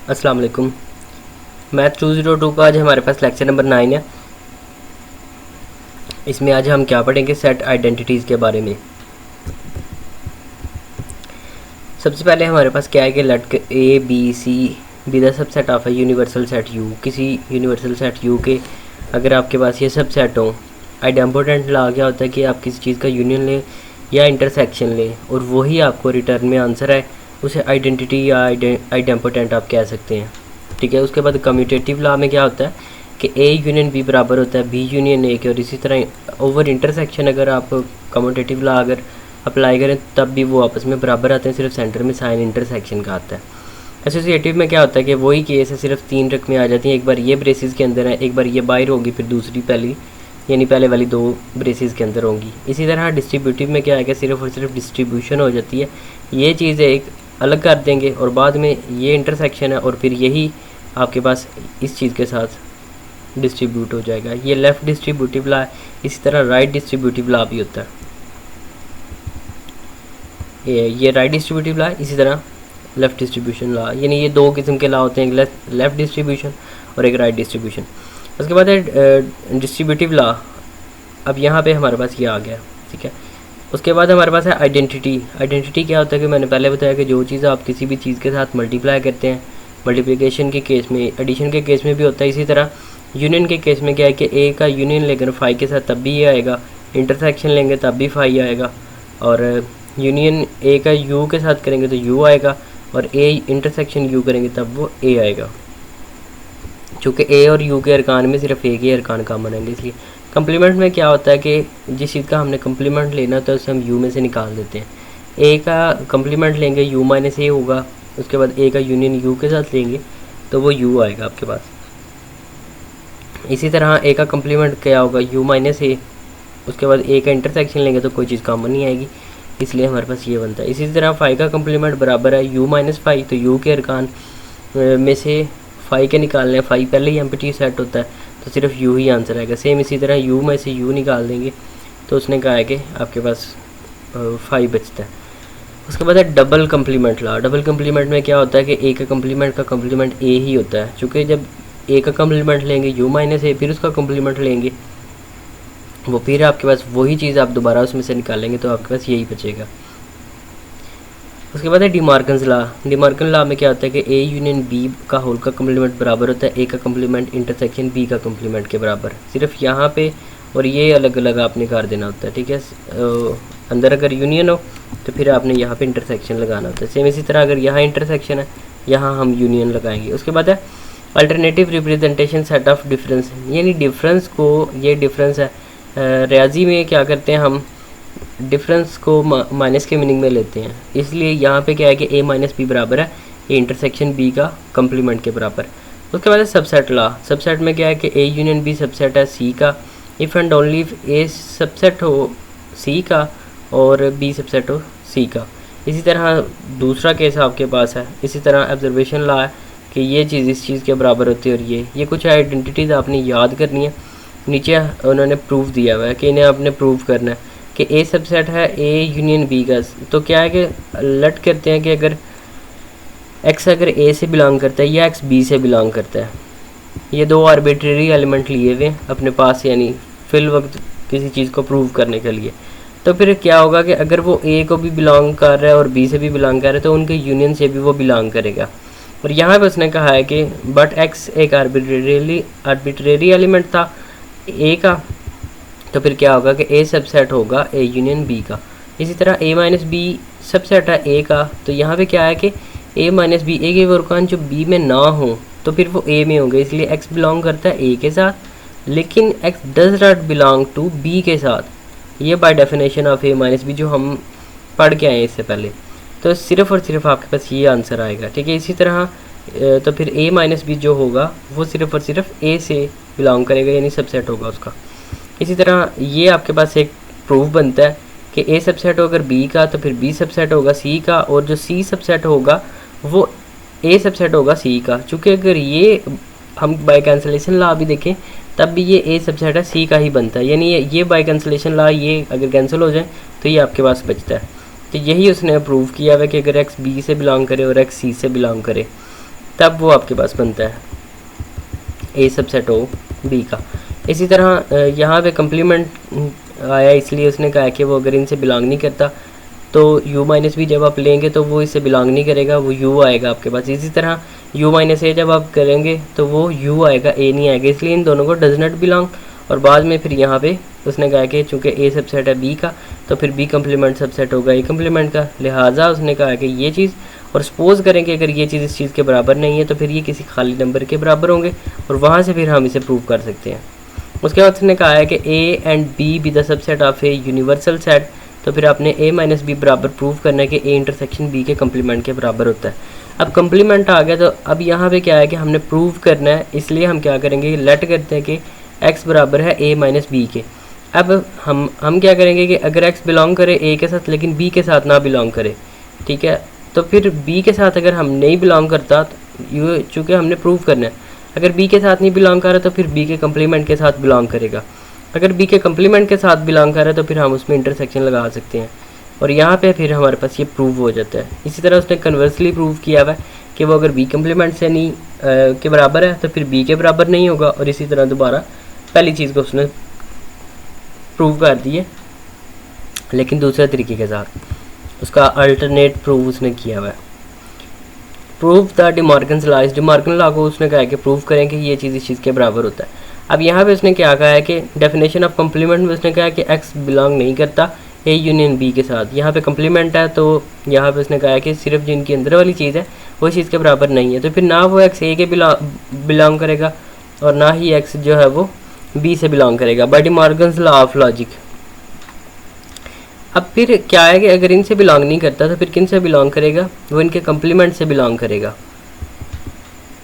अस्सलाम वालेकुम। मैथ 202 का आज हमारे पास लेक्चर नंबर 9 है। इसमें आज हम क्या पढ़ेंगे, सेट आइडेंटिटीज़ के बारे में। सबसे पहले हमारे पास क्या है कि let A B C be the subset of a universal set U. किसी यूनिवर्सल सेट यू के अगर आपके पास ये सब सेट हों, आइडेम्पोटेंट लॉ क्या होता है कि आप किसी चीज़ का यूनियन लें या इंटरसेक्शन लें और वही आपको रिटर्न में आंसर है, उसे आइडेंटिटी या आइडेम्पोटेंट आप कह सकते हैं। ठीक है। उसके बाद कम्यूटेटिव लॉ में क्या होता है कि ए यूनियन बी बराबर होता है बी यूनियन ए के, और इसी तरह ओवर इंटरसेक्शन अगर आप कम्यूटेटिव लॉ अगर अप्लाई करें तब भी वो आपस में बराबर आते हैं, सिर्फ सेंटर में साइन इंटरसेक्शन का आता है। एसोसिएटिव में क्या होता है कि वही केस है, सिर्फ 3 रकमें आ जाती हैं। एक बार ये ब्रेसिस के अंदर है, एक बार ये बाहर होगी, फिर दूसरी पहली यानी पहले वाली 2 ब्रेसिस के अंदर होंगी। इसी तरह डिस्ट्रीब्यूटिव में क्या है कि सिर्फ और सिर्फ डिस्ट्रीब्यूशन हो जाती है। ये चीज़ एक अलग कर देंगे और बाद में ये इंटरसेक्शन है और फिर यही आपके पास इस चीज़ के साथ डिस्ट्रीब्यूट हो जाएगा। ये लेफ़्ट डिस्ट्रीब्यूटिव लॉ है। इसी तरह राइट डिस्ट्रीब्यूटिव लॉ भी होता है। ये राइट डिस्ट्रीब्यूटिव लॉ है, इसी तरह लेफ़्ट डिस्ट्रीब्यूशन लॉ, यानी ये 2 किस्म के लॉ होते हैं, एक लेफ़्ट डिस्ट्रीब्यूशन और एक राइट डिस्ट्रीब्यूशन। उसके बाद है डिस्ट्रीब्यूटिव लॉ। अब यहाँ पे हमारे पास ये आ गया। ठीक है। उसके बाद हमारे पास है आइडेंटिटी। आइडेंटिटी क्या होता है कि मैंने पहले बताया कि जो चीज़ आप किसी भी चीज़ के साथ मल्टीप्लाई करते हैं, मल्टीप्लिकेशन के केस में, एडिशन के केस में भी होता है। इसी तरह यूनियन के केस में क्या है कि ए का यूनियन लेकर फाई के साथ तब भी ये आएगा, इंटरसेक्शन लेंगे तब भी फाई आएगा, और यूनियन ए का यू के साथ करेंगे तो यू आएगा, और ए इंटरसेक्शन यू करेंगे तब वो ए आएगा। चूँकि ए और यू के अरकान में सिर्फ एक ही अरकान कॉमन है, इसलिए कम्प्लीमेंट में क्या होता है कि जिस चीज़ का हमने कम्प्लीमेंट लेना होता है उसे हम यू में से निकाल देते हैं। ए का कम्प्लीमेंट लेंगे यू माइनस ए होगा, उसके बाद ए का यूनियन यू के साथ लेंगे तो वो यू आएगा आपके पास। इसी तरह ए का कम्प्लीमेंट क्या होगा, यू माइनस ए, उसके बाद ए का इंटरसेक्शन लेंगे तो कोई चीज़ कॉमन नहीं आएगी, इसलिए हमारे पास ये बनता है। इसी तरह फाई का कम्प्लीमेंट बराबर है यू माइनस फाई, तो यू के अरकान में से फाई के निकालने, फाई पहले ही एम्प्टी सेट होता है तो सिर्फ यू ही आंसर आएगा। सेम इसी तरह यू में से यू निकाल देंगे तो उसने कहा है कि आपके पास फाई बचता है। उसके बाद है double complement law. Double complement में क्या होता है कि ए का कम्प्लीमेंट ए ही होता है। चूँकि जब ए का कम्प्लीमेंट लेंगे यू माइनस ए, फिर उसका कम्प्लीमेंट लेंगे, वो फिर आपके पास वही चीज़ आप दोबारा उसमें से निकालेंगे तो आपके पास यही बचेगा। उसके बाद है डिमार्कन्स लॉ। डिमार्कन लॉ में क्या होता है कि ए यूनियन बी का होल का कम्प्लीमेंट बराबर होता है ए का कम्प्लीमेंट इंटरसेक्शन बी का कम्प्लीमेंट के बराबर, सिर्फ यहाँ पे और ये अलग अलग आपने कर देना होता है। ठीक है। अंदर अगर यूनियन हो तो फिर आपने यहाँ पे इंटरसेक्शन लगाना होता है। सेम इसी तरह अगर यहाँ इंटरसेक्शन है, यहाँ हम यूनियन लगाएंगे। उसके बाद है alternative representation set of difference, यानी डिफरेंस को, ये डिफरेंस है रियाजी में क्या करते हैं हम डिफरेंस को माइनस के मीनिंग में लेते हैं, इसलिए यहाँ पे क्या है कि ए माइनस बी बराबर है ए इंटरसेक्शन बी का कम्प्लीमेंट के बराबर। उसके बाद है सबसेट लॉ। सबसेट में क्या है कि ए यूनियन बी सबसेट है सी का, if and only if A subset हो सी का और बी सबसेट हो सी का। इसी तरह दूसरा केस आपके पास है। इसी तरह ऑब्जर्वेशन लॉ है कि ये चीज़ इस चीज़ के बराबर होती है, और ये कुछ आइडेंटिटीज़ आपने याद करनी है। नीचे उन्होंने प्रूफ दिया हुआ है कि इन्हें आपने प्रूव करना है कि ए सबसेट है ए यूनियन बी का। तो क्या है कि लट करते हैं कि अगर एक्स अगर ए से बिलोंग करता है या एक्स बी से बिलोंग करता है, ये 2 आर्बिट्रेरी एलिमेंट लिए हुए अपने पास, यानी फिल वक्त किसी चीज़ को प्रूव करने के लिए, तो फिर क्या होगा कि अगर वो ए को भी बिलोंग कर रहा है और बी से भी बिलोंग कर रहा है तो उनके यूनियन से भी वो बिलोंग करेगा। और यहाँ पे उसने कहा है कि बट एक्स एक आर्बिट्रेरी एलिमेंट था ए का, तो फिर क्या होगा कि ए सबसेट होगा ए यूनियन बी का। इसी तरह ए माइनस बी सबसेट है ए का, तो यहाँ पे क्या है कि ए माइनस बी, ए के वर्कान जो बी में ना हो तो फिर वो ए में होंगे, इसलिए एक्स बिलोंग करता है ए के साथ, लेकिन x does not belong to B के साथ। ये by definition of A minus B जो हम पढ़ के आए इससे पहले, तो सिर्फ और सिर्फ आपके पास ये आंसर आएगा। ठीक है। इसी तरह तो फिर ए माइनस बी जो होगा वो सिर्फ और सिर्फ ए से बिलोंग करेगा, यानी सबसेट होगा उसका। इसी तरह ये आपके पास एक प्रूफ बनता है कि ए सबसेट हो अगर बी का तो फिर बी सबसेट होगा सी का, और जो सी सबसेट होगा वो ए सबसेट होगा सी का। चूँकि अगर ये हम बाय कैंसलेशन लॉ भी देखें तब भी ये ए सबसेट है सी का ही बनता है, यानी ये बाय कैंसलेशन लॉ ये अगर कैंसिल हो जाए तो ये आपके पास बचता है। तो यही उसने प्रूव किया हुआ कि अगर एक्स बी से बिलोंग करे और एक्स सी से बिलोंग करे तब वो आपके पास बनता है ए सबसेट ओ बी का। इसी तरह यहाँ पे कम्प्लीमेंट आया, इसलिए उसने कहा कि वो अगर इनसे बिलोंग नहीं करता तो u माइनस बी जब आप लेंगे तो वो इससे बिलोंग नहीं करेगा, वो u आएगा आपके पास। इसी तरह u माइनस ए जब आप करेंगे तो वो u आएगा, a नहीं आएगा, इसलिए इन दोनों को डज नॉट बिलोंग। और बाद में फिर यहाँ पे उसने कहा कि चूँकि a सबसेट है b का तो फिर b कम्प्लीमेंट सबसेट होगा a कम्प्लीमेंट का, लिहाजा उसने कहा कि ये चीज़, और सपोज करें कि अगर ये चीज़ इस चीज़ के बराबर नहीं है तो फिर ये किसी खाली नंबर के बराबर होंगे और वहाँ से फिर हम इसे प्रूव कर सकते हैं। उसके बाद उसने कहा है कि a and b B the subset of a universal set, तो फिर आपने a माइनस बी बराबर प्रूव करना है कि a इंटरसेक्शन b के कम्प्लीमेंट के बराबर होता है। अब कम्प्लीमेंट आ गया तो अब यहाँ पे क्या है कि हमने प्रूव करना है, इसलिए हम क्या करेंगे, लेट करते हैं कि x बराबर है a माइनस बी के। अब हम क्या करेंगे कि अगर x बिलोंग करे a के साथ लेकिन b के साथ ना बिलोंग करे, ठीक है, तो फिर b के साथ अगर हम नहीं बिलोंग करता तो चूँकि हमने प्रूव करना है, अगर b के साथ नहीं बिलोंग कर रहा तो फिर b के कम्प्लीमेंट के साथ बिलोंग करेगा। अगर b के कम्प्लीमेंट के साथ बिलोंग कर रहा है तो फिर हम उसमें इंटरसेक्शन लगा सकते हैं और यहाँ पे फिर हमारे पास ये प्रूव हो जाता है। इसी तरह उसने कन्वर्सली प्रूव किया हुआ है कि वो अगर b कम्प्लीमेंट से नहीं के बराबर है तो फिर b के बराबर नहीं होगा, और इसी तरह दोबारा पहली चीज़ को उसने प्रूव कर दी है लेकिन दूसरे तरीके के साथ, उसका अल्टरनेट प्रूव उसने किया हुआ है। प्रूव द डिमॉर्गन्स लॉ, इस डिमॉर्गन लॉ को उसने कहा कि प्रूव करें कि ये चीज़ इस चीज़ के बराबर होता है। अब यहाँ पे उसने क्या कहा है कि डेफिनेशन ऑफ कम्प्लीमेंट में उसने कहा कि x बिलोंग नहीं करता a यूनियन b के साथ। यहाँ पे कम्प्लीमेंट है तो यहाँ पे उसने कहा है कि सिर्फ जिनकी अंदर वाली चीज़ है वो चीज़ के बराबर नहीं है, तो फिर ना वो x a के बिलोंग करेगा और ना ही x जो है वो b से बिलोंग करेगा by De Morgan's law of logic. अब फिर क्या है कि अगर इनसे बिलोंग नहीं करता तो फिर किन से बिलोंग करेगा, वो इनके कम्प्लीमेंट से बिलोंग करेगा,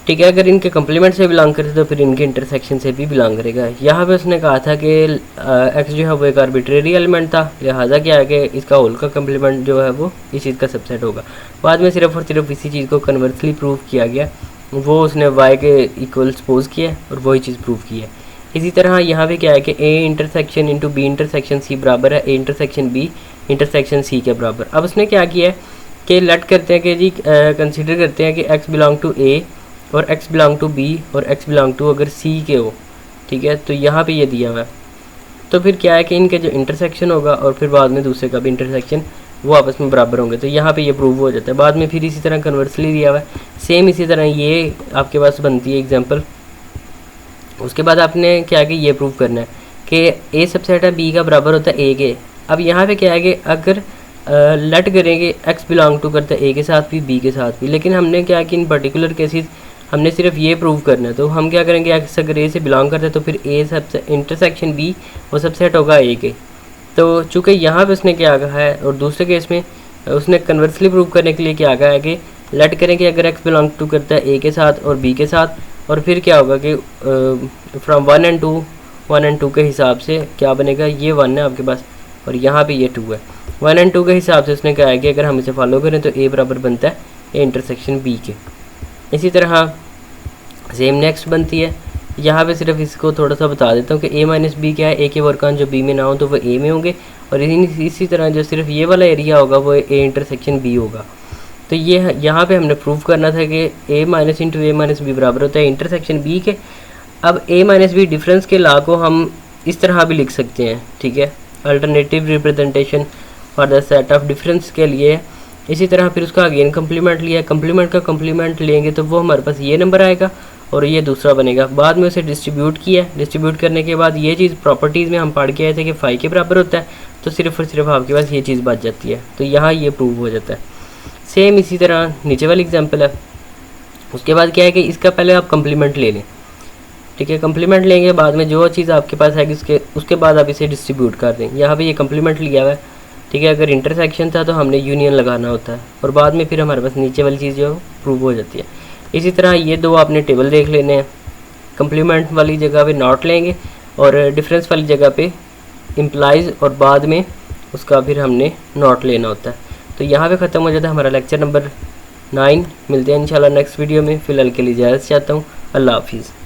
ठीक है। अगर इनके कम्प्लीमेंट से बिलोंग करते तो फिर इनके इंटरसेक्शन से भी बिलोंग करेगा। यहाँ पे उसने कहा था कि x जो है वो एक आर्बिट्रेरी एलिमेंट था, लिहाजा क्या है कि इसका होल का कम्प्लीमेंट जो है वो इस चीज़ का सबसेट होगा। बाद में सिर्फ और सिर्फ इसी चीज़ को कन्वर्सली प्रूव किया गया, वो उसने y के इक्वल सपोज किया और वही चीज़ प्रूव की है। इसी तरह यहाँ पे क्या है कि a intersection into B intersection c बराबर है a intersection b intersection c के बराबर। अब उसने क्या किया है कि लेट करते हैं कि जी कंसिडर करते हैं कि x बिलोंग टू a और x बिलोंग टू b और x बिलोंग टू अगर c के हो, ठीक है, तो यहाँ पे ये दिया हुआ है। तो फिर क्या है कि इनके जो इंटरसेक्शन होगा और फिर बाद में दूसरे का भी इंटरसेक्शन वो आपस में बराबर होंगे, तो यहाँ पे ये प्रूव हो जाता है। बाद में फिर इसी तरह कन्वर्सली दिया हुआ है, सेम इसी तरह ये आपके पास बनती है एग्जाम्पल। उसके बाद आपने क्या कि ये प्रूव करना है कि a सबसेट है b का बराबर होता है a के। अब यहाँ पे क्या है कि अगर लेट करेंगे x बिलोंग टू करता है a के साथ भी b के साथ भी, लेकिन हमने क्या कि इन पर्टिकुलर केसेस हमने सिर्फ ये प्रूव करना है, तो हम क्या करेंगे x अगर a से बिलोंग करता है तो फिर a सबसे इंटरसेक्शन b वो सबसेट होगा a के। तो चूँकि यहाँ पे उसने क्या कहा है और दूसरे केस में उसने कन्वर्सली प्रूव करने के लिए क्या कहा है कि लेट करें कि अगर x बिलोंग टू करता है a के साथ और b के साथ, और फिर क्या होगा कि फ्रॉम 1 एंड 2 के हिसाब से क्या बनेगा, ये 1 है आपके पास और यहाँ पे ये 2 है। 1 एंड 2 के हिसाब से उसने कहा है कि अगर हम इसे फॉलो करें तो a बराबर बनता है a इंटरसेक्शन b के। इसी तरह सेम नेक्स्ट बनती है, यहाँ पे सिर्फ इसको थोड़ा सा बता देता हूँ कि a माइनस बी क्या है, a के वर्कान जो b में ना हो तो वो a में होंगे, और इसी तरह जो सिर्फ ये वाला एरिया होगा वो a इंटरसेक्शन b होगा। तो ये यहाँ पे हमने प्रूव करना था कि a minus into A minus B बराबर होता है इंटरसेक्शन b के। अब a माइनस बी डिफरेंस के लॉ को हम इस तरह भी लिख सकते हैं, ठीक है, alternative representation for the set of difference के लिए। इसी तरह फिर उसका अगेन कम्प्लीमेंट लिया, कम्प्लीमेंट का कम्प्लीमेंट लेंगे तो वो हमारे पास ये नंबर आएगा और ये दूसरा बनेगा। बाद में उसे डिस्ट्रीब्यूट किया, डिस्ट्रीब्यूट करने के बाद ये चीज़ प्रॉपर्टीज़ में हम पढ़ के आए थे कि 5 के बराबर होता है, तो सिर्फ और सिर्फ आपके पास ये चीज़ बच जाती है, तो यहाँ ये प्रूव हो जाता है। सेम इसी तरह नीचे वाली एग्जांपल है। उसके बाद क्या है कि इसका पहले आप कम्प्लीमेंट ले लें, ठीक है, कम्प्लीमेंट लेंगे, बाद में जो चीज़ आपके पास है उसके बाद आप इसे डिस्ट्रीब्यूट कर दें। यहाँ पे ये कम्प्लीमेंट लिया हुआ है, ठीक है, अगर इंटरसेक्शन था तो हमने यूनियन लगाना होता है और बाद में फिर हमारे पास नीचे वाली चीज़ जो प्रूव हो जाती है। इसी तरह ये दो आपने टेबल देख लेने हैं, कम्प्लीमेंट वाली जगह पे नॉट लेंगे और डिफरेंस वाली जगह पे इम्प्लाइज और बाद में उसका फिर हमने नॉट लेना होता है। तो यहाँ पे ख़त्म हो जाता है हमारा लेक्चर नंबर 9। मिलते हैं इंशाल्लाह नेक्स्ट वीडियो में। फ़िलहाल के लिए इजाज़त चाहता हूँ। अल्लाह हाफिज़।